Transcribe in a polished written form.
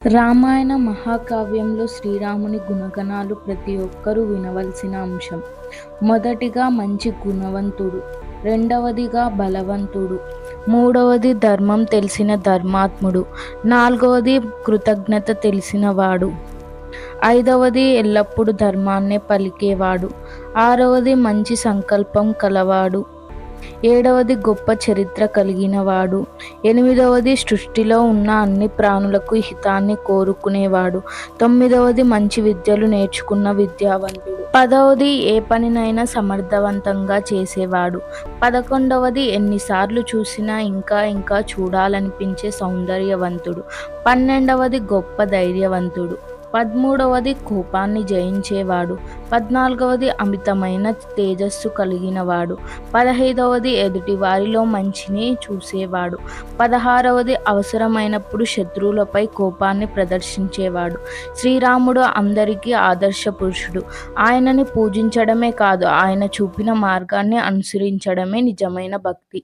రామాయణ మహాకావ్యంలో శ్రీరాముని గుణగణాలు ప్రతి ఒక్కరూ వినవలసిన అంశం. మొదటిగా మంచి గుణవంతుడు, రెండవదిగా బలవంతుడు, మూడవది ధర్మం తెలిసిన ధర్మాత్ముడు, నాలుగవది కృతజ్ఞత తెలిసినవాడు, ఐదవది ఎల్లప్పుడూ ధర్మాన్నే పలికేవాడు, ఆరవది మంచి సంకల్పం కలవాడు, ఏడవది గొప్ప చరిత్ర కలిగినవాడు, ఎనిమిదవది సృష్టిలో ఉన్న అన్ని ప్రాణులకు హితాన్ని కోరుకునేవాడు, తొమ్మిదవది మంచి విద్యలు నేర్చుకున్న విద్యావంతుడు, పదవది ఏ పనినైనా సమర్థవంతంగా చేసేవాడు, 11వది ఎన్నిసార్లు చూసినా ఇంకా ఇంకా చూడాలనిపించే సౌందర్యవంతుడు, 12వది గొప్ప ధైర్యవంతుడు, 13వది కోపాన్ని జయించేవాడు, 14వది అమితమైన తేజస్సు కలిగినవాడు, 15వది ఎదుటి వారిలో మంచిని చూసేవాడు, 16వది అవసరమైనప్పుడు శత్రువులపై కోపాన్ని ప్రదర్శించేవాడు. శ్రీరాముడు అందరికీ ఆదర్శ పురుషుడు. ఆయనని పూజించడమే కాదు, ఆయన చూపిన మార్గాన్ని అనుసరించడమే నిజమైన భక్తి.